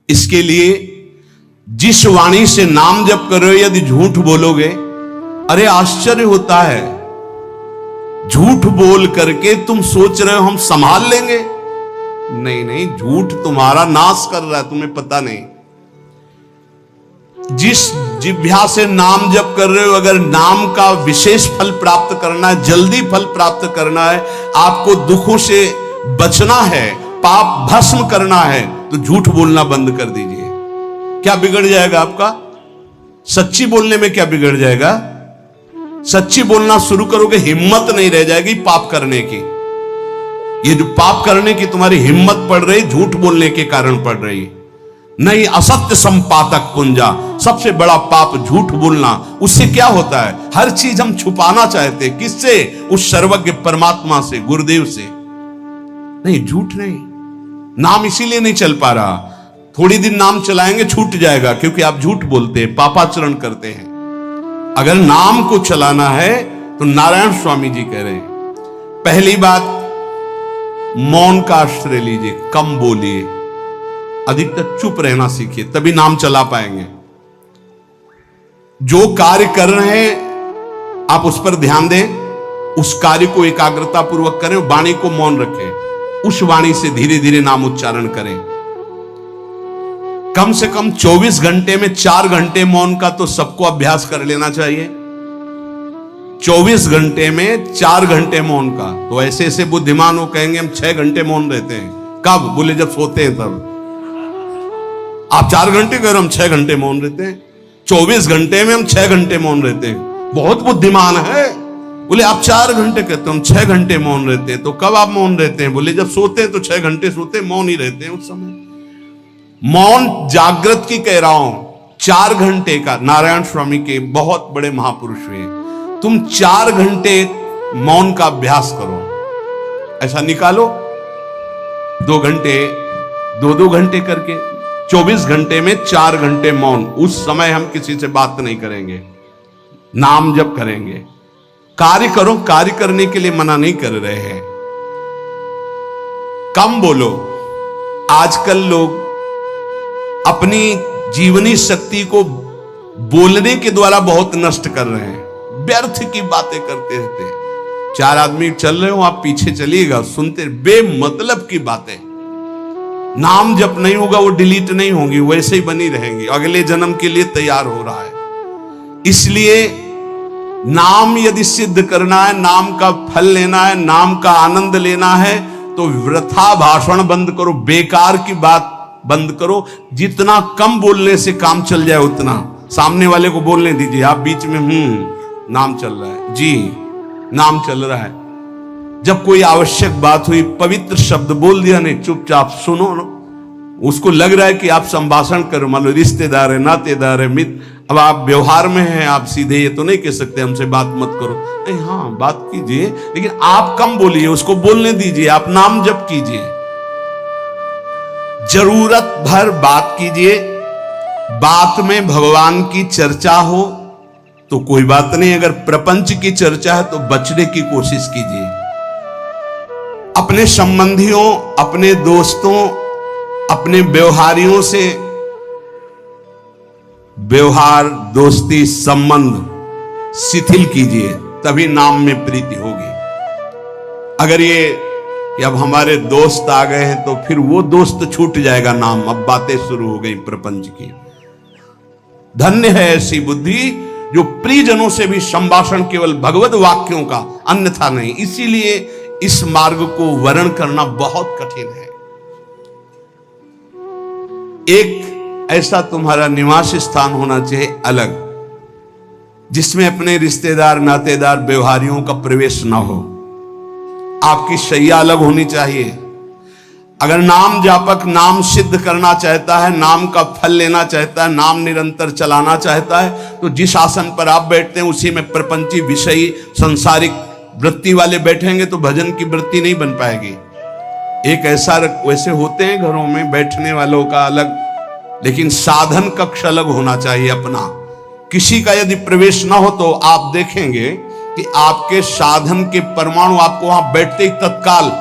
इसके लिए जिस वाणी से नाम जप कर रहे हो यदि झूठ बोलोगे, अरे आश्चर्य होता है, झूठ बोल करके तुम सोच रहे हो हम संभाल लेंगे। नहीं नहीं, झूठ तुम्हारा नाश कर रहा है, तुम्हें पता नहीं। जिस जिह्वा से नाम जप कर रहे हो, अगर नाम का विशेष फल प्राप्त करना है, जल्दी फल प्राप्त करना है, आपको दुखों से बचना है, पाप भस्म करना है, तो झूठ बोलना बंद कर दीजिए। क्या बिगड़ जाएगा आपका? सच्ची बोलने में क्या बिगड़ जाएगा? सच्ची बोलना शुरू करोगे, हिम्मत नहीं रह जाएगी पाप करने की। ये जो पाप करने की तुम्हारी हिम्मत पड़ रही, झूठ बोलने के कारण पड़ रही। नहीं, असत्य संपातक पुंजा, सबसे बड़ा पाप झूठ बोलना। उससे क्या होता है? हर चीज हम छुपाना चाहते, किससे? उस सर्वज्ञ परमात्मा से, गुरुदेव से। नहीं, झूठ नहीं। नाम इसीलिए नहीं चल पा रहा, थोड़ी दिन नाम चलाएंगे छूट जाएगा, क्योंकि आप झूठ बोलते हैं, पापाचरण करते हैं। अगर नाम को चलाना है तो नारायण स्वामी जी कह रहे हैं, पहली बात मौन का आश्रय लीजिए, कम बोलिए, अधिकतर चुप रहना सीखिए, तभी नाम चला पाएंगे। जो कार्य कर रहे हैं आप उस पर ध्यान दें, उस कार्य को एकाग्रता पूर्वक करें, वाणी को मौन रखें, उस वाणी से धीरे धीरे नाम उच्चारण करें। कम से कम 24 घंटे में 4 घंटे मौन का तो सबको अभ्यास कर लेना चाहिए। 24 घंटे में 4 घंटे मौन का। तो ऐसे ऐसे बुद्धिमान हो कहेंगे हम 6 घंटे मौन रहते हैं। कब? बोले जब सोते हैं तब। आप 4 घंटे कह रहे, हम 6 घंटे मौन रहते हैं। 24 घंटे में हम 6 घंटे मौन रहते हैं, बहुत बुद्धिमान है। बोले आप 4 घंटे कहते हो, हम 6 घंटे मौन रहते हैं। तो कब आप मौन रहते हैं? बोले जब सोते हैं तो 6 घंटे सोते हैं, मौन ही रहते हैं उस समय। मौन जागृत की कह रहा हूं, 4 घंटे का। नारायण स्वामी के बहुत बड़े महापुरुष हुए, तुम 4 घंटे मौन का अभ्यास करो, ऐसा निकालो 2 घंटे, 2-2 घंटे करके, 24 घंटे में 4 घंटे मौन। उस समय हम किसी से बात नहीं करेंगे, नाम जप करेंगे। कार्य करो, कार्य करने के लिए मना नहीं कर रहे हैं। कम बोलो। आजकल लोग अपनी जीवनी शक्ति को बोलने के द्वारा बहुत नष्ट कर रहे हैं, व्यर्थ की बातें करते रहते हैं। 4 आदमी चल रहे हो, आप पीछे चलिएगा, सुनते, बेमतलब की बातें। नाम जप नहीं होगा, वो डिलीट नहीं होंगी, वैसे ही बनी रहेंगी, अगले जन्म के लिए तैयार हो रहा है। इसलिए नाम यदि सिद्ध करना है, नाम का फल लेना है, नाम का आनंद लेना है, तो वृथा भाषण बंद करो, बेकार की बात बंद करो। जितना कम बोलने से काम चल जाए उतना। सामने वाले को बोलने दीजिए, आप बीच में नाम चल रहा है जी, नाम चल रहा है। जब कोई आवश्यक बात हुई, पवित्र शब्द बोल दिया, नहीं चुपचाप सुनो ना। उसको लग रहा है कि आप संभाषण करो, मान लो रिश्तेदार है, नातेदार है, मित्र, अब आप व्यवहार में हैं, आप सीधे ये तो नहीं कह सकते हमसे बात मत करो, नहीं, हाँ बात कीजिए, लेकिन आप कम बोलिए, उसको बोलने दीजिए, आप नाम जप कीजिए, जरूरत भर बात कीजिए। बात में भगवान की चर्चा हो तो कोई बात नहीं, अगर प्रपंच की चर्चा है तो बचने की कोशिश कीजिए। अपने संबंधियों, अपने दोस्तों, अपने व्यवहारियों से व्यवहार, दोस्ती, संबंध शिथिल कीजिए, तभी नाम में प्रीति होगी। अगर ये कि अब हमारे दोस्त आ गए हैं तो फिर वो दोस्त छूट जाएगा नाम, अब बातें शुरू हो गई प्रपंच की। धन्य है ऐसी बुद्धि जो प्रियजनों से भी संभाषण केवल भगवत वाक्यों का, अन्यथा नहीं। इसीलिए इस मार्ग को वर्ण करना बहुत कठिन है। एक ऐसा तुम्हारा निवास स्थान होना चाहिए अलग, जिसमें अपने रिश्तेदार, नातेदार, व्यवहारियों का प्रवेश ना हो। आपकी शैया अलग होनी चाहिए। अगर नाम जापक नाम सिद्ध करना चाहता है, नाम का फल लेना चाहता है, नाम निरंतर चलाना चाहता है, तो जिस आसन पर आप बैठते हैं उसी में प्रपंची, विषयी, सांसारिक वृत्ति वाले बैठेंगे तो भजन की वृत्ति नहीं बन पाएगी। एक ऐसा, वैसे होते हैं घरों में बैठने वालों का अलग, लेकिन साधन कक्ष अलग होना चाहिए अपना। किसी का यदि प्रवेश ना हो तो आप देखेंगे कि आपके साधन के परमाणु आपको वहां बैठते ही तत्काल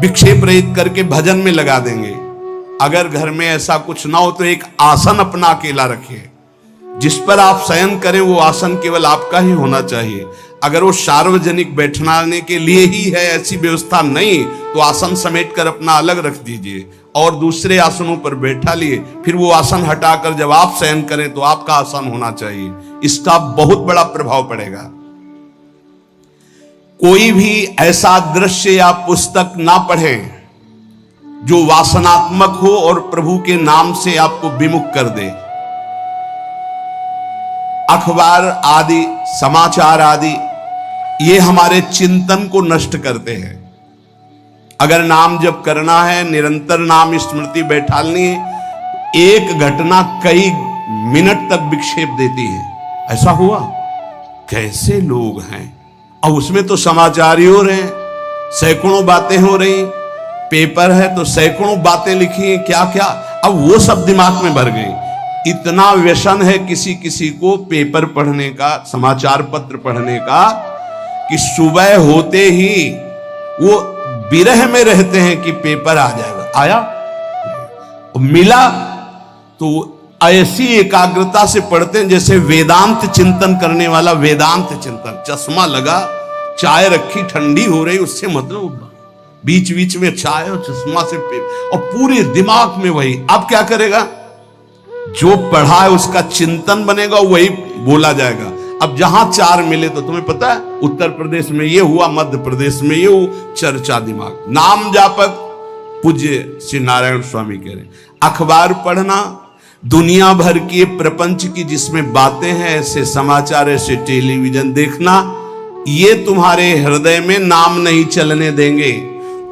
विक्षेप रहित करके भजन में लगा देंगे। अगर घर में ऐसा कुछ ना हो तो एक आसन अपना अकेला रखिए, जिस पर आप शयन करें वो आसन केवल आपका ही होना चाहिए। अगर वो सार्वजनिक बैठने के लिए ही है, ऐसी व्यवस्था नहीं, तो आसन समेट कर अपना अलग रख दीजिए और दूसरे आसनों पर बैठा लिए। फिर वो आसन हटाकर जब आप शयन करें तो आपका आसन होना चाहिए। इसका बहुत बड़ा प्रभाव पड़ेगा। कोई भी ऐसा दृश्य या पुस्तक ना पढ़ें जो वासनात्मक हो और प्रभु के नाम से आपको विमुख कर दे। अखबार आदि, समाचार आदि, ये हमारे चिंतन को नष्ट करते हैं। अगर नाम जप करना है, निरंतर नाम स्मृति बैठालनी है, एक घटना कई मिनट तक विक्षेप देती है। ऐसा हुआ, कैसे लोग हैं। और उसमें तो समाचार ही हो रहे हैं, सैकड़ों बातें हो रही, पेपर है तो सैकड़ों बातें लिखी हैं, क्या क्या। अब वो सब दिमाग में भर गई। इतना व्यसन है किसी किसी को पेपर पढ़ने का, समाचार पत्र पढ़ने का, कि सुबह होते ही वो विरह में रहते हैं कि पेपर आ जाएगा। आया, मिला तो ऐसी एकाग्रता से पढ़ते हैं जैसे वेदांत चिंतन करने वाला वेदांत चिंतन। चश्मा लगा, चाय रखी, ठंडी हो रही, उससे मतलब बीच बीच में चाय और चश्मा से और पूरे दिमाग में वही। अब क्या करेगा, जो पढ़ा है उसका चिंतन बनेगा, वही बोला जाएगा। अब जहां चार मिले तो तुम्हें पता है, उत्तर प्रदेश में ये हुआ, मध्य प्रदेश में ये हुआ, चर्चा दिमाग। नाम जापक पूज्य श्री नारायण स्वामी कह रहे, अखबार पढ़ना, दुनिया भर की प्रपंच की जिसमें बातें हैं, ऐसे समाचार, ऐसे टेलीविजन देखना, ये तुम्हारे हृदय में नाम नहीं चलने देंगे,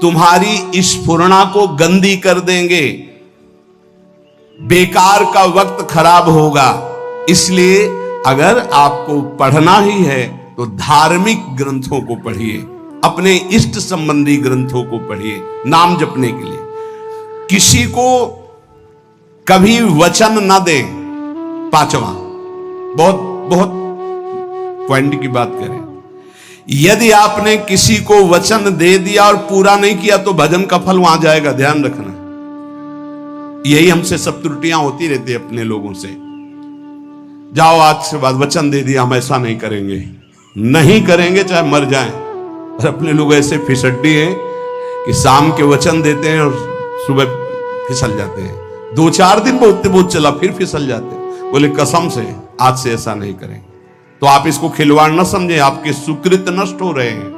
तुम्हारी स्फुरणा को गंदी कर देंगे, बेकार का वक्त खराब होगा। इसलिए अगर आपको पढ़ना ही है तो धार्मिक ग्रंथों को पढ़िए, अपने इष्ट संबंधी ग्रंथों को पढ़िए नाम जपने के लिए। किसी को कभी वचन न दें। पांचवा, बहुत बहुत पॉइंट की बात करें, यदि आपने किसी को वचन दे दिया और पूरा नहीं किया तो भजन का फल वहां जाएगा, ध्यान रखना। यही हमसे सब त्रुटियां होती रहती है अपने लोगों से। जाओ आज से बाद वचन दे दिया, हम ऐसा नहीं करेंगे, नहीं करेंगे चाहे मर जाएं। और अपने लोग ऐसे फिसड्डी हैं कि शाम के वचन देते हैं और सुबह फिसल जाते हैं। 2-4 दिन बहुत चला, फिर फिसल जाते हैं। बोले कसम से आज से ऐसा नहीं करेंगे। तो आप इसको खिलवाड़ न समझे, आपके सुकृत नष्ट हो रहे हैं,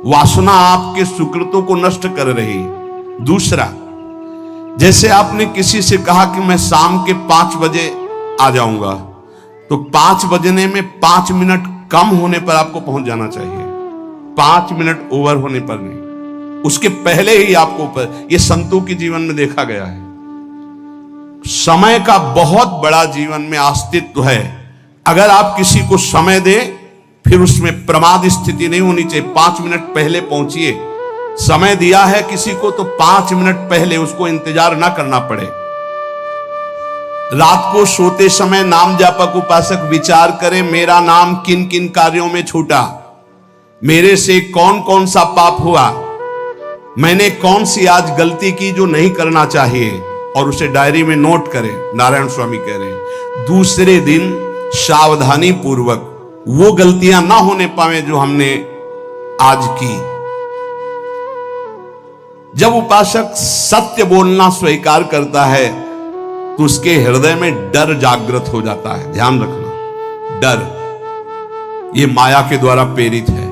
वासना आपके सुकृतों को नष्ट कर रही है। दूसरा, जैसे आपने किसी से कहा कि मैं शाम के 5 बजे आ जाऊंगा, तो 5 बजने में 5 मिनट कम होने पर आपको पहुंच जाना चाहिए, 5 मिनट ओवर होने पर नहीं, उसके पहले ही आपको ऊपर। यह संतों के जीवन में देखा गया है। समय का बहुत बड़ा जीवन में अस्तित्व है। अगर आप किसी को समय दें, फिर उसमें प्रमाद स्थिति नहीं होनी चाहिए। 5 मिनट पहले पहुंचिए। समय दिया है किसी को तो 5 मिनट पहले, उसको इंतजार ना करना पड़े। रात को सोते समय नाम जापक उपासक विचार करें, मेरा नाम किन किन कार्यों में छूटा, मेरे से कौन कौन सा पाप हुआ, मैंने कौन सी आज गलती की जो नहीं करना चाहिए, और उसे डायरी में नोट करें। नारायण स्वामी कह रहे हैं दूसरे दिन सावधानी पूर्वक वो गलतियां ना होने पावे जो हमने आज की। जब उपासक सत्य बोलना स्वीकार करता है तो उसके हृदय में डर जागृत हो जाता है। ध्यान रखना, डर ये माया के द्वारा प्रेरित है।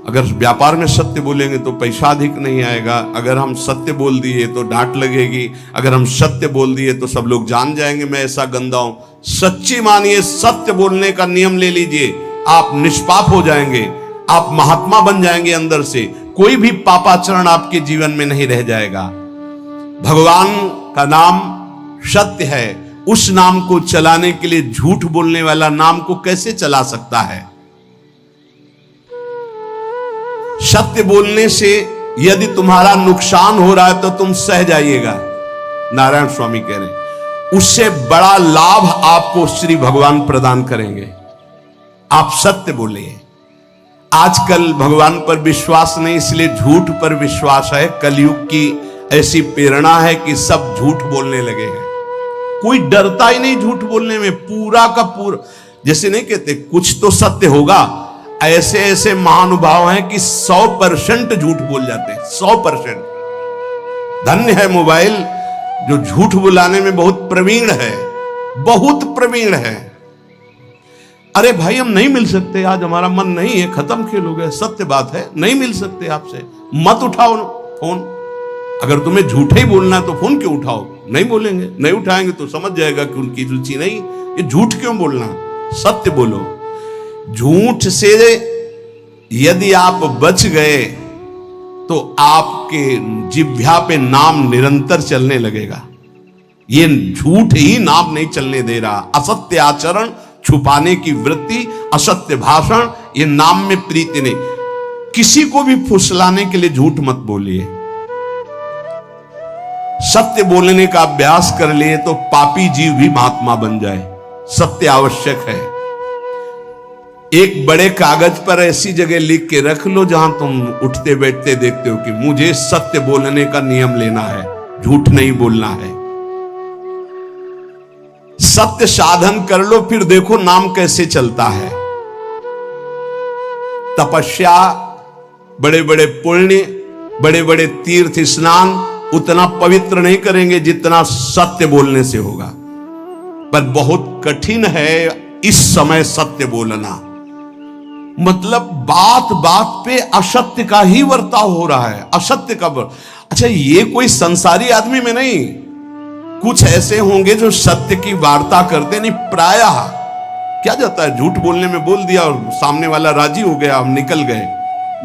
अगर व्यापार में सत्य बोलेंगे तो पैसा अधिक नहीं आएगा, अगर हम सत्य बोल दिए तो डांट लगेगी, अगर हम सत्य बोल दिए तो सब लोग जान जाएंगे मैं ऐसा गंदा हूं। सच्ची मानिए, सत्य बोलने का नियम ले लीजिए, आप निष्पाप हो जाएंगे, आप महात्मा बन जाएंगे अंदर से। कोई भी पापाचरण आपके जीवन में नहीं रह जाएगा। भगवान का नाम सत्य है, उस नाम को चलाने के लिए झूठ बोलने वाला नाम को कैसे चला सकता है। सत्य बोलने से यदि तुम्हारा नुकसान हो रहा है तो तुम सह जाइएगा। नारायण स्वामी कह रहे हैं उससे बड़ा लाभ आपको श्री भगवान प्रदान करेंगे। आप सत्य बोलिए। आजकल भगवान पर विश्वास नहीं, इसलिए झूठ पर विश्वास है। कलयुग की ऐसी प्रेरणा है कि सब झूठ बोलने लगे हैं। कोई डरता ही नहीं झूठ बोलने में, पूरा का पूरा। जैसे नहीं कहते कुछ तो सत्य होगा, ऐसे ऐसे महानुभाव हैं कि 100% झूठ बोल जाते हैं, 100%। धन्य है मोबाइल जो झूठ बुलाने में बहुत प्रवीण है, बहुत प्रवीण है। अरे भाई हम नहीं मिल सकते, आज हमारा मन नहीं है, खत्म खेल हो गया, सत्य बात है, नहीं मिल सकते आपसे, मत उठाओ फोन। अगर तुम्हें झूठे ही बोलना है तो फोन क्यों उठाओ? नहीं बोलेंगे, नहीं उठाएंगे तो समझ जाएगा कि उनकी रुचि नहीं। ये झूठ क्यों बोलना, सत्य बोलो। झूठ से यदि आप बच गए तो आपके जिह्वा पे नाम निरंतर चलने लगेगा। ये झूठ ही नाम नहीं चलने दे रहा। असत्य आचरण, छुपाने की वृत्ति, असत्य भाषण, ये नाम में प्रीति नहीं। किसी को भी फुसलाने के लिए झूठ मत बोलिए। सत्य बोलने का अभ्यास कर लिए तो पापी जीव भी महात्मा बन जाए। सत्य आवश्यक है। एक बड़े कागज पर ऐसी जगह लिख के रख लो जहां तुम उठते बैठते देखते हो कि मुझे सत्य बोलने का नियम लेना है, झूठ नहीं बोलना है। सत्य साधन कर लो, फिर देखो नाम कैसे चलता है। तपस्या, बड़े बड़े पुण्य, बड़े बड़े तीर्थ स्नान उतना पवित्र नहीं करेंगे जितना सत्य बोलने से होगा। पर बहुत कठिन है इस समय सत्य बोलना। मतलब बात बात पे असत्य का ही वर्ताव हो रहा है, असत्य का अच्छा, ये कोई संसारी आदमी में नहीं, कुछ ऐसे होंगे जो सत्य की वार्ता करते नहीं। प्रायः क्या जाता है, झूठ बोलने में बोल दिया और सामने वाला राजी हो गया, हम निकल गए।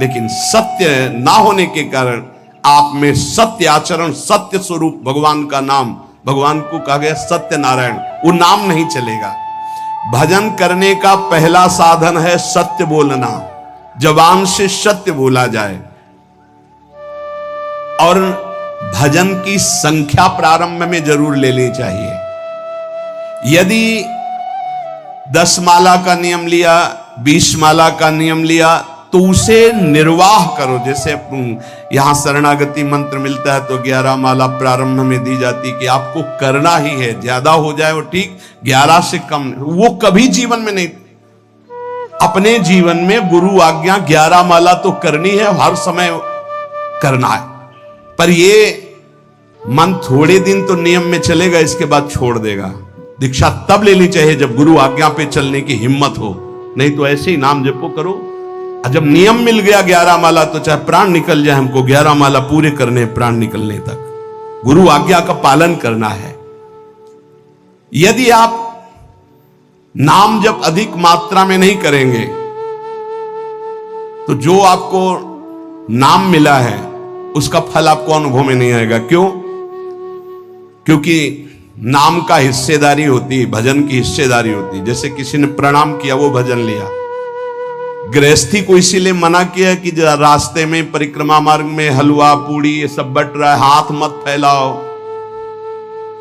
लेकिन सत्य ना होने के कारण आप में सत्य आचरण, सत्य स्वरूप भगवान का नाम, भगवान को कहा गया सत्य नारायण, वो नाम नहीं चलेगा। भजन करने का पहला साधन है सत्य बोलना। जबान से सत्य बोला जाए। और भजन की संख्या प्रारंभ में जरूर लेनी चाहिए। यदि 10 माला का नियम लिया, 20 माला का नियम लिया, तो उसे निर्वाह करो। जैसे यहां शरणागति मंत्र मिलता है तो 11 माला प्रारंभ में दी जाती कि आपको करना ही है, ज्यादा हो जाए वो ठीक, 11 से कम वो कभी जीवन में नहीं। अपने जीवन में गुरु आज्ञा 11 माला तो करनी है, हर समय करना है। पर ये मन थोड़े दिन तो नियम में चलेगा, इसके बाद छोड़ देगा। दीक्षा तब लेनी चाहिए जब गुरु आज्ञा पे चलने की हिम्मत हो, नहीं तो ऐसे ही नाम जपो करो। जब नियम मिल गया 11 माला तो चाहे प्राण निकल जाए, हमको 11 माला पूरे करने, प्राण निकलने तक गुरु आज्ञा का पालन करना है। यदि आप नाम जब अधिक मात्रा में नहीं करेंगे तो जो आपको नाम मिला है उसका फल आपको अनुभव में नहीं आएगा। क्यों? क्योंकि नाम का हिस्सेदारी होती है, भजन की हिस्सेदारी होती है। जैसे किसी ने प्रणाम किया, वो भजन लिया। गृहस्थी को इसीलिए मना किया कि रास्ते में परिक्रमा मार्ग में हलवा पूड़ी ये सब बट रहा है, हाथ मत फैलाओ।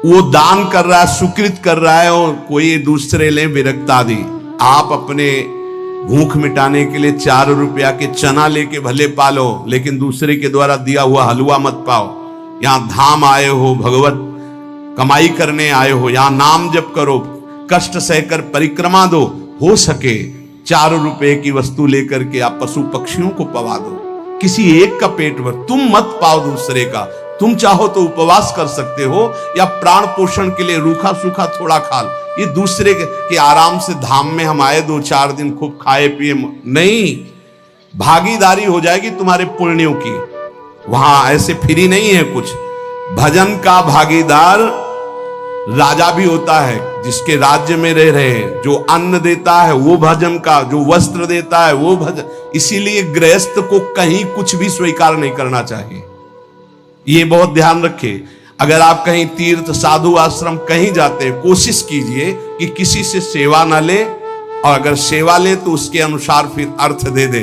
वो दान कर रहा है, सुकृत कर रहा है, और कोई दूसरे ले विरक्त आदि। आप अपने भूख मिटाने के लिए 4 रुपया के चना लेके भले पालो, लेकिन दूसरे के द्वारा दिया हुआ हलवा मत पाओ। यहां धाम आए हो, भगवत कमाई करने आए हो, यहां नाम जप करो, कष्ट सहकर परिक्रमा दो। हो सके 4 रुपए की वस्तु लेकर के आप पशु पक्षियों को पवा दो, किसी एक का पेट भर। तुम मत पाओ दूसरे का। तुम चाहो तो उपवास कर सकते हो, या प्राण पोषण के लिए रूखा सूखा थोड़ा खा लो। ये दूसरे के आराम से धाम में हम आए 2-4 दिन खूब खाए पिए नहीं, भागीदारी हो जाएगी तुम्हारे पुण्यों की। वहां ऐसे फ्री नहीं है कुछ। भजन का भागीदार राजा भी होता है, जिसके राज्य में रह रहे हैं। जो अन्न देता है वो भजन का, जो वस्त्र देता है वो भजन। इसीलिए गृहस्थ को कहीं कुछ भी स्वीकार नहीं करना चाहिए। ये बहुत ध्यान रखें। अगर आप कहीं तीर्थ साधु आश्रम कहीं जाते हैं, कोशिश कीजिए कि किसी से सेवा ना ले, और अगर सेवा ले तो उसके अनुसार फिर अर्थ दे दे।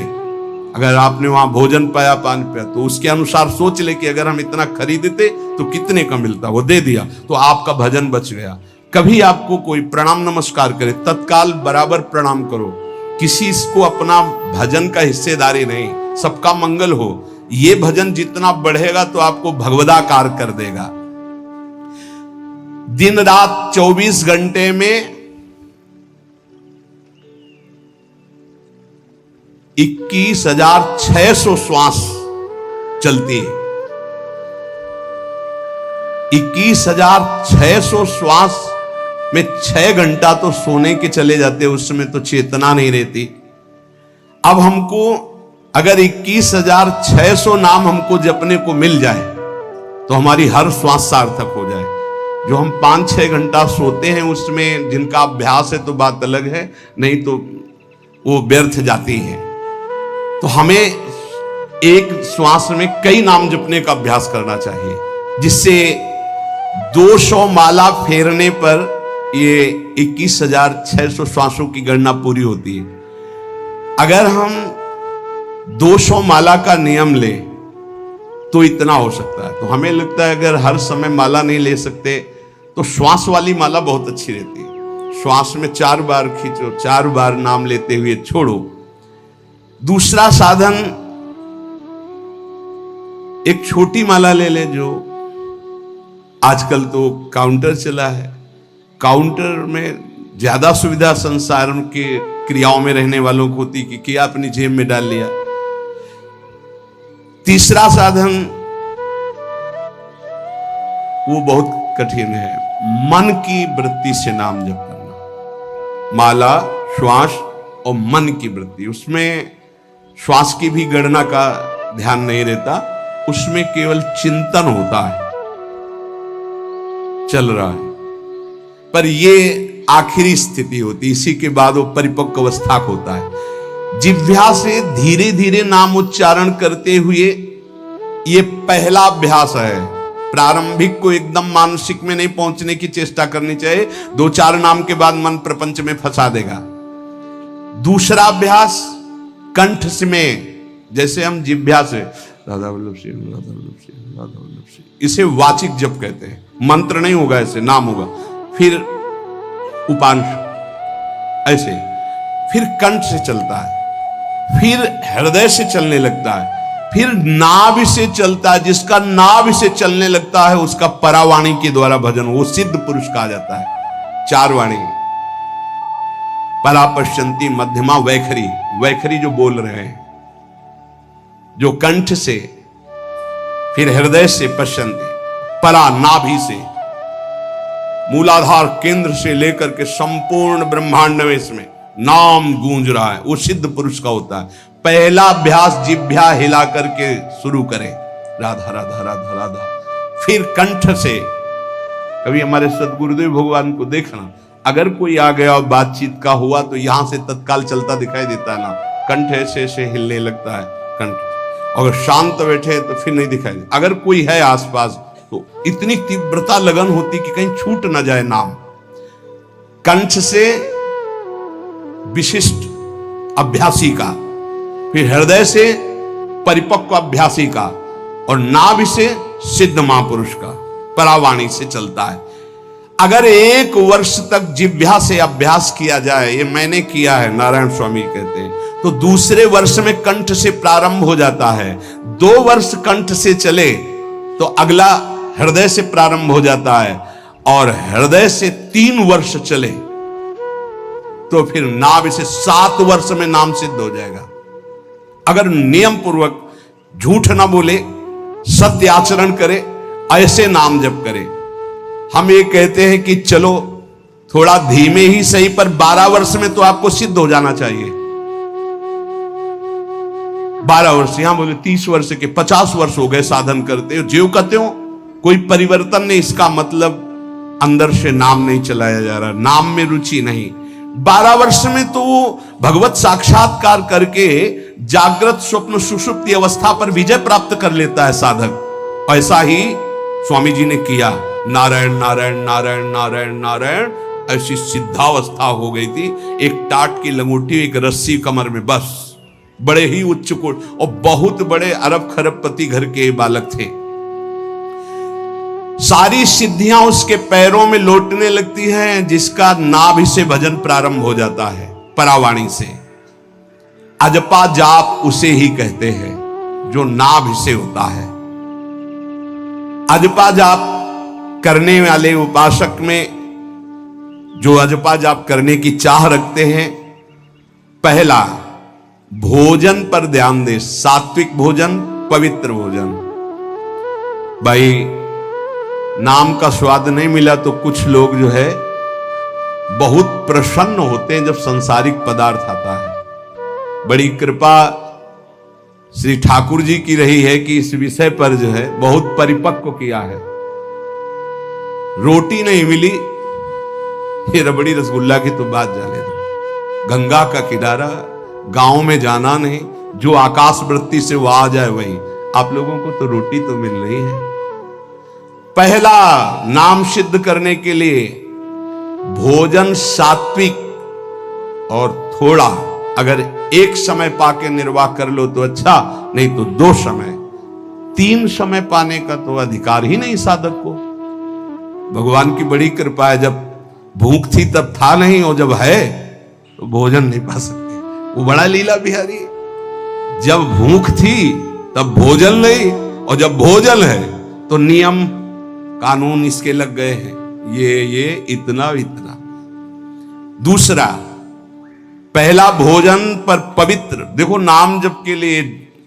अगर आपने वहां भोजन पाया, पानी पाया, तो उसके अनुसार सोच ले कि अगर हम इतना खरीदते तो कितने का मिलता, वो दे दिया तो आपका भजन बच गया। कभी आपको कोई प्रणाम नमस्कार करे, तत्काल बराबर प्रणाम करो। किसी को अपना भजन का हिस्सेदारी नहीं, सबका मंगल हो। ये भजन जितना बढ़ेगा तो आपको भगवदाकार कर देगा। दिन रात 24 घंटे में 21,600 श्वास चलती है। 21,600 श्वास में 6 घंटा तो सोने के चले जाते, उसमें तो चेतना नहीं रहती। अब हमको अगर 21,600 नाम हमको जपने को मिल जाए तो हमारी हर श्वास सार्थक हो जाए। जो हम 5-6 घंटा सोते हैं उसमें जिनका अभ्यास है तो बात अलग है, नहीं तो वो व्यर्थ जाती है। तो हमें एक श्वास में कई नाम जपने का अभ्यास करना चाहिए, जिससे 200 माला फेरने पर ये 21,600 श्वासों की गणना पूरी होती है। अगर हम 200 माला का नियम ले तो इतना हो सकता है। तो हमें लगता है अगर हर समय माला नहीं ले सकते तो श्वास वाली माला बहुत अच्छी रहती है। श्वास में 4 बार खींचो, 4 बार नाम लेते हुए छोड़ो। दूसरा साधन, एक छोटी माला ले ले, जो आजकल तो काउंटर चला है। काउंटर में ज्यादा सुविधा संसार के क्रियाओं में रहने वालों को होती कि क्या अपनी जेब में डाल लिया। तीसरा साधन वो बहुत कठिन है, मन की वृत्ति से नाम जप करना। माला, श्वास और मन की वृत्ति, उसमें श्वास की भी गणना का ध्यान नहीं रहता, उसमें केवल चिंतन होता है, चल रहा है। पर ये आखिरी स्थिति होती, इसी के बाद वो परिपक्व अवस्था होता है। जिह्वा से धीरे धीरे नाम उच्चारण करते हुए ये पहला अभ्यास है। प्रारंभिक को एकदम मानसिक में नहीं पहुंचने की चेष्टा करनी चाहिए, 2-4 नाम के बाद मन प्रपंच में फंसा देगा। दूसरा अभ्यास कंठ से में, जैसे हम जिह्वा से राधा वल्लभ सिंह, राधा वल्लभ सिंह, राधा वल्लभ सिंह, इसे वाचिक जप कहते हैं। मंत्र नहीं होगा, ऐसे नाम होगा। फिर उपांश ऐसे, फिर कंठ से चलता है, फिर हृदय से चलने लगता है, फिर नाभि से चलता है। जिसका नाभि से चलने लगता है उसका परावाणी के द्वारा भजन, वो सिद्ध पुरुष कहा जाता है। 4 वाणी, परा, पश्यंती, मध्यमा, वैखरी। वैखरी जो बोल रहे हैं, जो कंठ से, फिर हृदय से पश्यंती, परा नाभि से, मूलाधार केंद्र से लेकर के संपूर्ण ब्रह्मांड में इसमें नाम गूंज रहा है, वो सिद्ध पुरुष का होता है। पहला अभ्यास जिह्वा हिला करके शुरू करें, राधा राधा राधा राधा। फिर कंठ से, कभी हमारे सदगुरुदेव भगवान को देखना, अगर कोई आ गया और बातचीत का हुआ तो यहां से तत्काल चलता दिखाई देता है ना, कंठ ऐसे ऐसे हिलने लगता है कंठ। अगर शांत बैठे तो फिर नहीं दिखाई देता। अगर कोई है आसपास तो इतनी तीव्रता लगन होती कि कहीं छूट ना जाए नाम। कंठ से विशिष्ट अभ्यासी का, फिर हृदय से परिपक्व अभ्यासी का, और नाभि से सिद्ध महापुरुष का, परावाणी से चलता है। अगर 1 वर्ष तक जिह्वा से अभ्यास किया जाए, ये मैंने किया है, नारायण स्वामी कहते हैं, तो दूसरे वर्ष में कंठ से प्रारंभ हो जाता है। 2 वर्ष कंठ से चले तो अगला हृदय से प्रारंभ हो जाता है, और हृदय से 3 वर्ष चले तो फिर नाभि से 7 वर्ष में नाम सिद्ध हो जाएगा। अगर नियम पूर्वक झूठ ना बोले, सत्य आचरण करे, ऐसे नाम जप करे। हम ये कहते हैं कि चलो थोड़ा धीमे ही सही, पर 12 वर्ष में तो आपको सिद्ध हो जाना चाहिए। 12 वर्ष, यहां बोले 30 वर्ष के 50 वर्ष हो गए साधन करते हो, ज्यों कहते हो कोई परिवर्तन नहीं। इसका मतलब अंदर से नाम नहीं चलाया जा रहा, नाम में रुचि नहीं। 12 वर्ष में तो वो भगवत साक्षात्कार करके जागृत स्वप्न सुषुप्ति अवस्था पर विजय प्राप्त कर लेता है साधक। ऐसा ही स्वामी जी ने किया। नारायण नारायण नारायण नारायण नारायण, ऐसी सिद्धावस्था हो गई थी। एक टाट की लंगोटी, एक रस्सी कमर में, बस। बड़े ही उच्च कोट और बहुत बड़े अरब खरबपति घर के बालक थे। सारी सिद्धियां उसके पैरों में लौटने लगती हैं, जिसका नाभि से भजन प्रारंभ हो जाता है, परावाणी से। अजपा जाप उसे ही कहते हैं। जो नाभि से होता है। अजपा जाप करने वाले उपासक में जो अजपा जाप करने की चाह रखते हैं, पहला भोजन पर ध्यान दे, सात्विक भोजन, पवित्र भोजन। भाई नाम का स्वाद नहीं मिला तो कुछ लोग जो है बहुत प्रसन्न होते हैं जब सांसारिक पदार्थ आता है। बड़ी कृपा श्री ठाकुर जी की रही है कि इस विषय पर जो है बहुत परिपक्व किया है। रोटी नहीं मिली, ये रबड़ी रसगुल्ला की तो बात जाने दो। गंगा का किनारा, गांव में जाना नहीं, जो आकाश वृत्ति से वो आ जाए वही। आप लोगों को तो रोटी तो मिल रही है। पहला नाम सिद्ध करने के लिए भोजन सात्विक और थोड़ा, अगर एक समय पाके निर्वाह कर लो तो अच्छा, नहीं तो 2 समय, 3 समय पाने का तो अधिकार ही नहीं साधक को। भगवान की बड़ी कृपा है, जब भूख थी तब था नहीं, और जब है तो भोजन नहीं पा सकते। वो बड़ा लीला बिहारी, जब भूख थी तब भोजन नहीं, और जब भोजन है तो नियम कानून इसके लग गए हैं, ये इतना इतना। दूसरा, पहला भोजन पर पवित्र। देखो नाम जप के लिए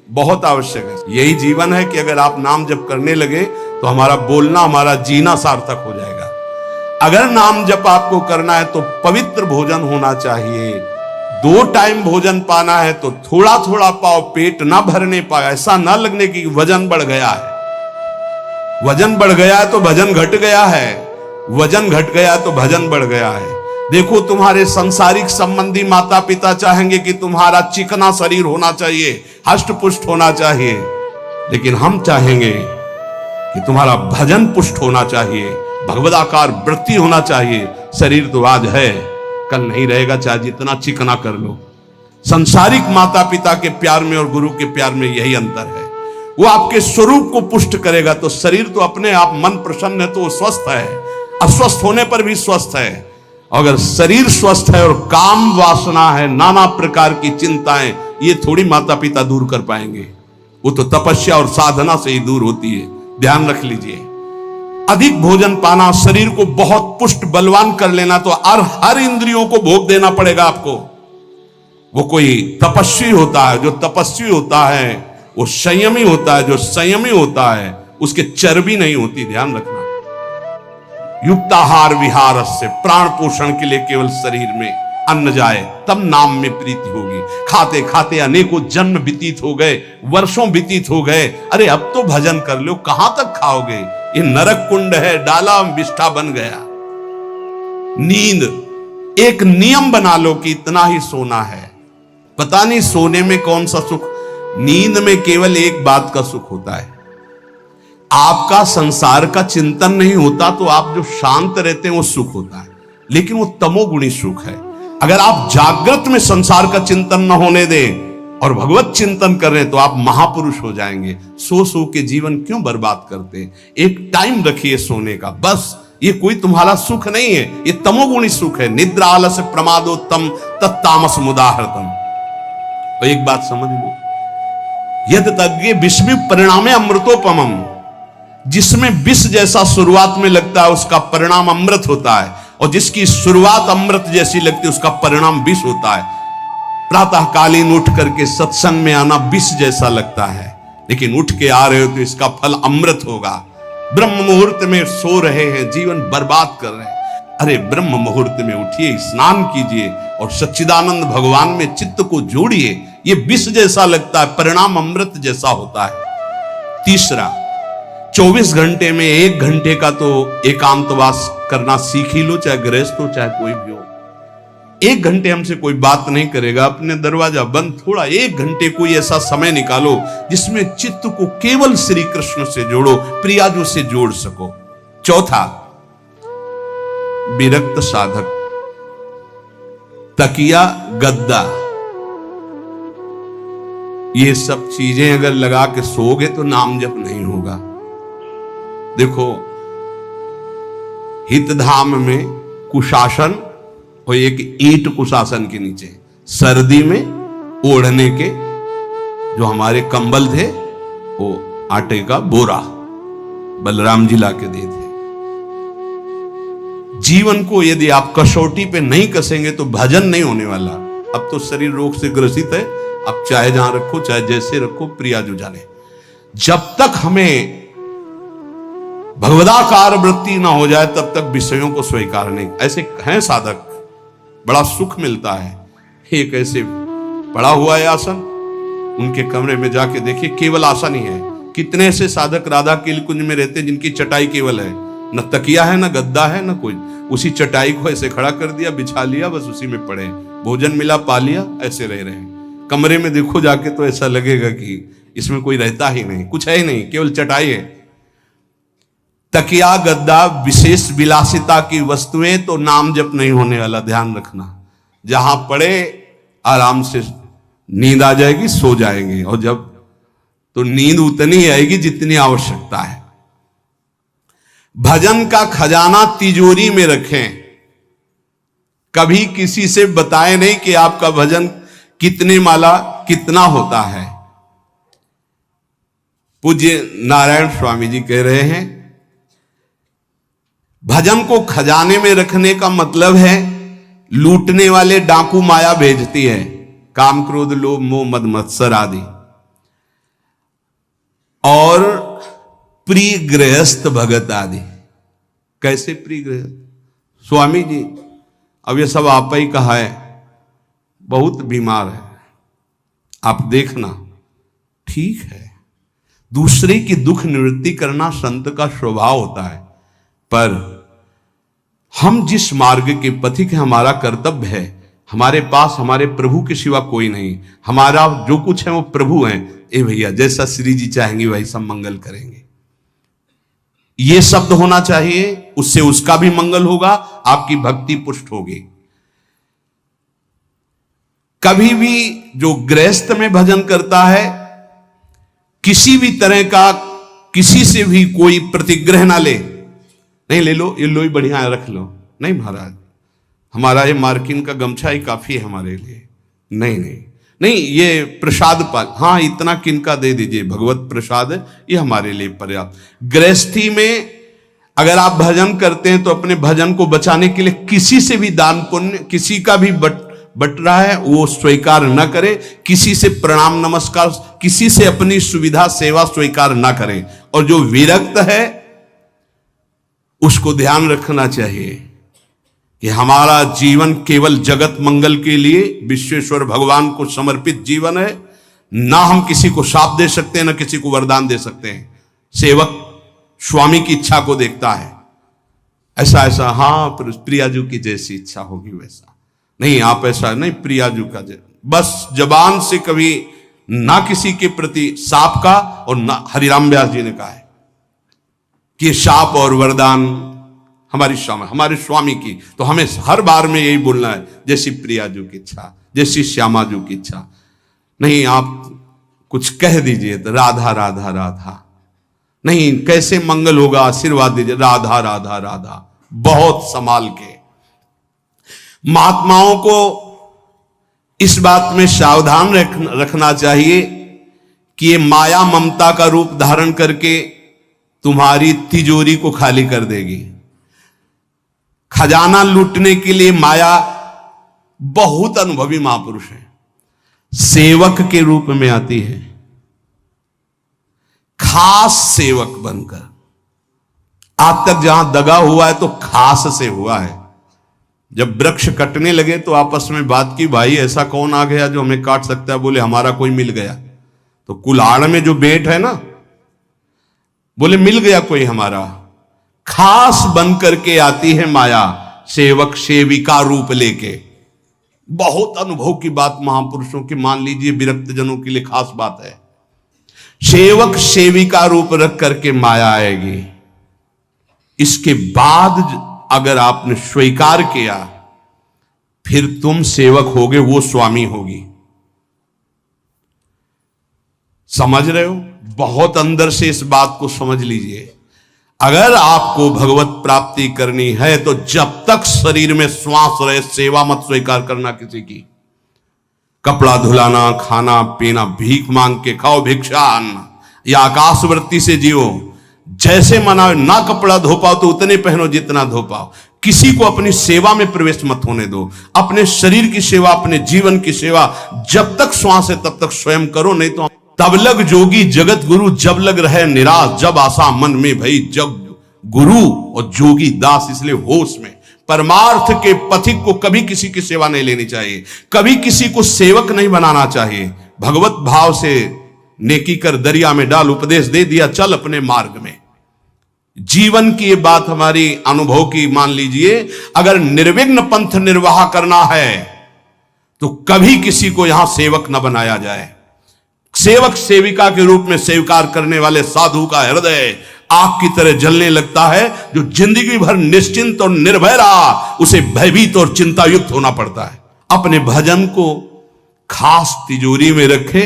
बहुत आवश्यक है, यही जीवन है कि अगर आप नाम जप करने लगे तो हमारा बोलना, हमारा जीना सार्थक हो जाएगा। अगर नाम जप आपको करना है तो पवित्र भोजन होना चाहिए। 2 टाइम भोजन पाना है तो थोड़ा थोड़ा पाओ, पेट ना भरने पाए, ऐसा ना लगने की वजन बढ़ गया है। वजन बढ़ गया है तो भजन घट गया है, वजन घट गया तो भजन बढ़ गया है। देखो तुम्हारे संसारिक संबंधी माता पिता चाहेंगे कि तुम्हारा चिकना शरीर होना चाहिए, हष्ट पुष्ट होना चाहिए, लेकिन हम चाहेंगे कि तुम्हारा भजन पुष्ट होना चाहिए, भगवदाकार वृत्ति होना चाहिए। शरीर तो आज है, कल नहीं रहेगा, चाहे जितना चिकना कर लो। संसारिक माता पिता के प्यार में और गुरु के प्यार में यही अंतर है। वो आपके स्वरूप को पुष्ट करेगा तो शरीर तो अपने आप, मन प्रसन्न है तो वो स्वस्थ है, अस्वस्थ होने पर भी स्वस्थ है। अगर शरीर स्वस्थ है और काम वासना है, नाना प्रकार की चिंताएं, ये थोड़ी माता पिता दूर कर पाएंगे। वो तो तपस्या और साधना से ही दूर होती है, ध्यान रख लीजिए। अधिक भोजन पाना, शरीर को बहुत पुष्ट बलवान कर लेना, तो हर इंद्रियों को भोग देना पड़ेगा आपको। वो कोई तपस्वी होता है, जो तपस्वी होता है वो संयमी होता है, जो संयमी होता है उसके चर्बी नहीं होती, ध्यान रखना। युक्ताहार विहार से, प्राण पोषण के लिए केवल शरीर में अन्न जाए तब नाम में प्रीति होगी। खाते खाते अनेकों जन्म व्यतीत हो गए, वर्षों व्यतीत हो गए, अरे अब तो भजन कर लो, कहां तक खाओगे? ये नरक कुंड है, डाला विष्ठा बन गया। नींद एक नियम बना लो कि इतना ही सोना है। पता नहीं सोने में कौन सा सुख, नींद में केवल एक बात का सुख होता है, आपका संसार का चिंतन नहीं होता, तो आप जो शांत रहते हैं वो सुख होता है, लेकिन वो तमोगुणी सुख है। अगर आप जागृत में संसार का चिंतन न होने दें और भगवत चिंतन कर रहे हैं तो आप महापुरुष हो जाएंगे। सो सो के जीवन क्यों बर्बाद करते हैं? एक टाइम रखिए सोने का, बस। ये कोई तुम्हारा सुख नहीं है, ये तमोगुणी सुख है। निद्रा आलस्य प्रमादोत्तम तत्तामस मुदाहृतम। तो एक बात समझ लो, यद तज्ञे विस्मित परिणामे अमृतोपमम, जिसमें विष जैसा शुरुआत में लगता है उसका परिणाम अमृत होता है, और जिसकी शुरुआत अमृत जैसी लगती है उसका परिणाम विष होता है। प्रातःकालीन उठ करके सत्संग में आना विष जैसा लगता है, लेकिन उठ के आ रहे हो तो इसका फल अमृत होगा। ब्रह्म मुहूर्त में सो रहे हैं, जीवन बर्बाद कर रहे हैं, अरे ब्रह्म मुहूर्त में उठिए, स्नान कीजिए और सच्चिदानंद भगवान में चित्त को जोड़िए। ये विष जैसा लगता है, परिणाम अमृत जैसा होता है। तीसरा, 24 घंटे में 1 घंटे का तो एकांतवास करना सीख ही लो, चाहे गृहस्थ हो चाहे कोई भी हो। 1 घंटे हमसे कोई बात नहीं करेगा, अपने दरवाजा बंद, थोड़ा 1 घंटे कोई ऐसा समय निकालो जिसमें चित्त को केवल श्री कृष्ण से जोड़ो, प्रियाजू से जोड़ सको। चौथा, विरक्त साधक, तकिया गद्दा ये सब चीजें अगर लगा के सोओगे तो नाम जप नहीं होगा। देखो, हितधाम में कुशासन और एक ईंट कुशासन के नीचे, सर्दी में ओढ़ने के जो हमारे कंबल थे वो आटे का बोरा बलराम जी ला के दिए थे। जीवन को यदि आप कसौटी पे नहीं कसेंगे तो भजन नहीं होने वाला। अब तो शरीर रोग से ग्रसित है, आप चाहे जहां रखो चाहे जैसे रखो, प्रिया जो जाने। जब तक हमें भगवदाकार वृत्ति ना हो जाए तब तक विषयों को स्वीकार नहीं। ऐसे हैं साधक, बड़ा सुख मिलता है। एक ऐसे पड़ा हुआ है आसन, उनके कमरे में जाके देखिए, केवल आसन ही है। कितने ऐसे साधक राधा के कुंज में रहते हैं जिनकी चटाई केवल है, न तकिया है, न गद्दा है, न कोई। उसी चटाई को ऐसे खड़ा कर दिया, बिछा लिया, बस उसी में पड़े, भोजन मिला पा लिया, ऐसे रह रहे हैं। कमरे में देखो जाके तो ऐसा लगेगा कि इसमें कोई रहता ही नहीं, कुछ है ही नहीं, केवल चटाई है। तकिया गद्दा विशेष विलासिता की वस्तुएं तो नाम जप नहीं होने वाला, ध्यान रखना। जहां पड़े आराम से नींद आ जाएगी, सो जाएंगे, और जब तो नींद उतनी आएगी जितनी आवश्यकता है। भजन का खजाना तिजोरी में रखें, कभी किसी से बताएं नहीं कि आपका भजन कितने माला कितना होता है। पूज्य नारायण स्वामी जी कह रहे हैं, भजन को खजाने में रखने का मतलब है लूटने वाले डाकू माया भेजती है, काम क्रोध लोभ मोह मद मत्सर आदि, और प्रिय गृहस्थ भगत आदि। कैसे प्रिय गृहस्थ? स्वामी जी अब ये सब आप ही कहा है, बहुत बीमार है, आप देखना। ठीक है, दूसरे की दुख निवृत्ति करना संत का स्वभाव होता है, पर हम जिस मार्ग के पथिक हैं, हमारा कर्तव्य है। हमारे पास हमारे प्रभु के सिवा कोई नहीं, हमारा जो कुछ है वो प्रभु हैं। ए भैया, जैसा श्री जी चाहेंगे वही सब मंगल करेंगे, ये शब्द होना चाहिए। उससे उसका भी मंगल होगा, आपकी भक्ति पुष्ट होगी। कभी भी जो गृहस्थ में भजन करता है, किसी भी तरह का किसी से भी कोई प्रतिग्रह ना ले। नहीं ले लो, ये लो ही बढ़िया है, रख लो। नहीं महाराज, हमारा ये मार्किन का गमछा ही काफी है हमारे लिए। नहीं नहीं नहीं, ये प्रसाद पाल, हाँ इतना किनका दे दीजिए, भगवत प्रसाद है, ये हमारे लिए पर्याप्त। गृहस्थी में अगर आप भजन करते हैं तो अपने भजन को बचाने के लिए किसी से भी दान पुण्य, किसी का भी बट रहा है वो स्वीकार न करे, किसी से प्रणाम नमस्कार, किसी से अपनी सुविधा सेवा स्वीकार न करें। और जो विरक्त है उसको ध्यान रखना चाहिए कि हमारा जीवन केवल जगत मंगल के लिए विश्वेश्वर भगवान को समर्पित जीवन है। ना हम किसी को शाप दे सकते हैं, ना किसी को वरदान दे सकते हैं। सेवक स्वामी की इच्छा को देखता है, ऐसा ऐसा, हाँ प्रियाजू की जैसी इच्छा होगी वैसा। नहीं, आप ऐसा नहीं, प्रियाजू का बस जबान से कभी ना किसी के प्रति शाप का, और ना हरिराम व्यास जी ने कहा है कि शाप और वरदान हमारी हमारे स्वामी की, तो हमें हर बार में यही बोलना है, जैसी प्रियाजू की इच्छा, जैसी श्यामाजू की इच्छा। नहीं, आप कुछ कह दीजिए तो राधा राधा राधा, नहीं कैसे मंगल होगा, आशीर्वाद दीजिए राधा राधा राधा, बहुत संभाल के। महात्माओं को इस बात में सावधान रखना चाहिए कि ये माया ममता का रूप धारण करके तुम्हारी तिजोरी को खाली कर देगी। खजाना लूटने के लिए माया बहुत अनुभवी महापुरुष है, सेवक के रूप में आती है, खास सेवक बनकर। आज तक जहां दगा हुआ है तो खास से हुआ है। जब वृक्ष कटने लगे तो आपस में बात की, भाई ऐसा कौन आ गया जो हमें काट सकता है? बोले हमारा कोई मिल गया। तो कुल्हाड़ में जो बेट है ना, बोले मिल गया कोई हमारा। खास बन करके आती है माया, सेवक सेविका रूप लेके। बहुत अनुभव की बात महापुरुषों की, मान लीजिए विरक्त जनों के लिए खास बात है। सेवक सेविका रूप रख करके माया आएगी। इसके बाद अगर आपने स्वीकार किया, फिर तुम सेवक होगे, वो स्वामी होगी। समझ रहे हो? बहुत अंदर से इस बात को समझ लीजिए। अगर आपको भगवत प्राप्ति करनी है तो जब तक शरीर में श्वास रहे, सेवा मत स्वीकार करना किसी की। कपड़ा धुलाना, खाना पीना, भीख मांग के खाओ, भिक्षा अन्न। या आकाश वृत्ति से जियो, जैसे मना ना कपड़ा धो पाओ तो उतने पहनो जितना धो पाओ। किसी को अपनी सेवा में प्रवेश मत होने दो। अपने शरीर की सेवा, अपने जीवन की सेवा जब तक श्वास है तब तक स्वयं करो, नहीं तो तब लग जोगी जगत गुरु, जब लग रहे निराश, जब आशा मन में भई, जब गुरु और जोगी दास। इसलिए होश में परमार्थ के पथिक को कभी किसी की सेवा नहीं लेनी चाहिए, कभी किसी को सेवक नहीं बनाना चाहिए। भगवत भाव से नेकी कर दरिया में डाल, उपदेश दे दिया चल अपने मार्ग में। जीवन की ये बात हमारी अनुभव की मान लीजिए, अगर निर्विघ्न पंथ निर्वाह करना है तो कभी किसी को यहां सेवक न बनाया जाए। सेवक सेविका के रूप में स्वीकार करने वाले साधु का हृदय आग की तरह जलने लगता है। जो जिंदगी भर निश्चिंत और निर्भय रहा, उसे भयभीत और चिंता युक्त होना पड़ता है। अपने भजन को खास तिजोरी में रखे,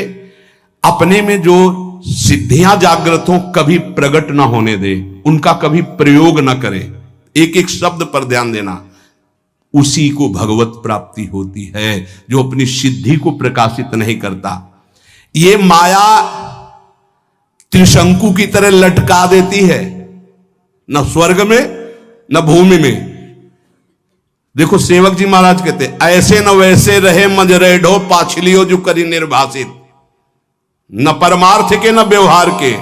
अपने में जो सिद्धियां जागृत हो कभी प्रकट ना होने दे, उनका कभी प्रयोग ना करे। एक एक शब्द पर ध्यान देना, उसी को भगवत प्राप्ति होती है जो अपनी सिद्धि को प्रकाशित नहीं करता। ये माया त्रिशंकु की तरह लटका देती है, न स्वर्ग में न भूमि में। देखो सेवक जी महाराज कहते, ऐसे न वैसे रहे मज रेढ़ो पाछलियो जो करी निर्भाषित, न परमार्थ के न व्यवहार के।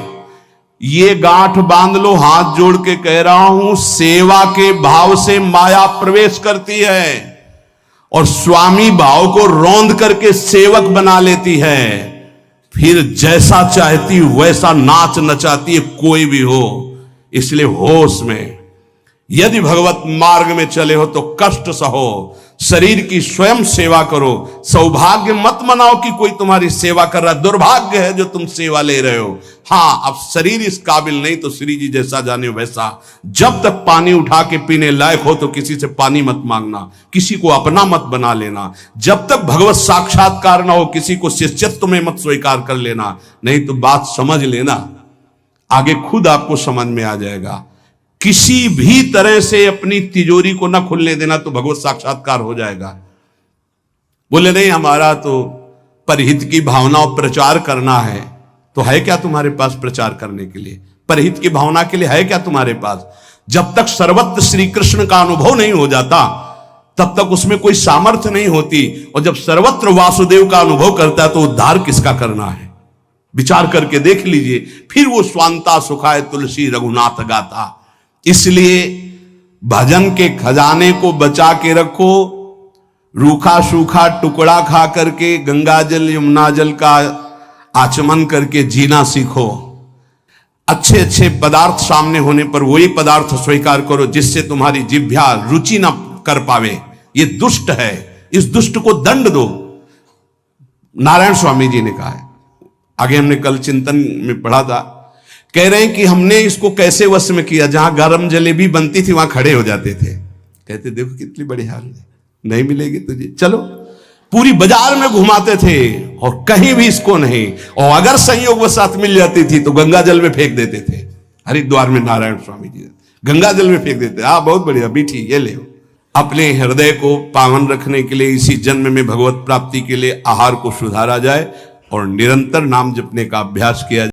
ये गांठ बांध लो, हाथ जोड़ के कह रहा हूं, सेवा के भाव से माया प्रवेश करती है और स्वामी भाव को रौंद करके सेवक बना लेती है। फिर जैसा चाहती वैसा नाच नचाती है, कोई भी हो। इसलिए होश में, यदि भगवत मार्ग में चले हो तो कष्ट सहो, शरीर की स्वयं सेवा करो। सौभाग्य मत मनाओ कि कोई तुम्हारी सेवा कर रहा है, दुर्भाग्य है जो तुम सेवा ले रहे हो। हाँ, अब शरीर इस काबिल नहीं तो श्री जी जैसा जाने वैसा। जब तक पानी उठा के पीने लायक हो तो किसी से पानी मत मांगना, किसी को अपना मत बना लेना। जब तक भगवत साक्षात्कार ना हो किसी को शिष्यत्व में मत स्वीकार कर लेना, नहीं तो बात समझ लेना, आगे खुद आपको समझ में आ जाएगा। किसी भी तरह से अपनी तिजोरी को ना खुलने देना तो भगवत साक्षात्कार हो जाएगा। बोले नहीं हमारा तो परहित की भावना और प्रचार करना है, तो है क्या तुम्हारे पास प्रचार करने के लिए? परहित की भावना के लिए है क्या तुम्हारे पास? जब तक सर्वत्र श्री कृष्ण का अनुभव नहीं हो जाता तब तक उसमें कोई सामर्थ्य नहीं होती। और जब सर्वत्र वासुदेव का अनुभव करता है तो उद्धार किसका करना है? विचार करके देख लीजिए। फिर वो स्वांता सुखाए तुलसी रघुनाथ गाथा। इसलिए भजन के खजाने को बचा के रखो। रूखा सूखा टुकड़ा खा करके गंगा जल यमुना जल का आचमन करके जीना सीखो। अच्छे अच्छे पदार्थ सामने होने पर वही पदार्थ स्वीकार करो जिससे तुम्हारी जिह्वा रुचि ना कर पावे। ये दुष्ट है, इस दुष्ट को दंड दो। नारायण स्वामी जी ने कहा है, आगे हमने कल चिंतन में पढ़ा था, कह रहे हैं कि हमने इसको कैसे वश में किया, जहां गरम जलेबी बनती थी वहां खड़े हो जाते थे। कहते देखो कितनी बड़ी हाल है, नहीं मिलेगी तुझे, चलो। पूरी बाजार में घुमाते थे और कहीं भी इसको नहीं। और अगर संयोग वश साथ मिल जाती थी तो गंगा जल में फेंक देते थे। हरिद्वार में नारायण स्वामी जी गंगा जल में फेंक देते। हाँ बहुत बढ़िया बीठी, ये ले। अपने हृदय को पावन रखने के लिए इसी जन्म में भगवत प्राप्ति के लिए आहार को सुधारा जाए और निरंतर नाम जपने का अभ्यास किया जाए।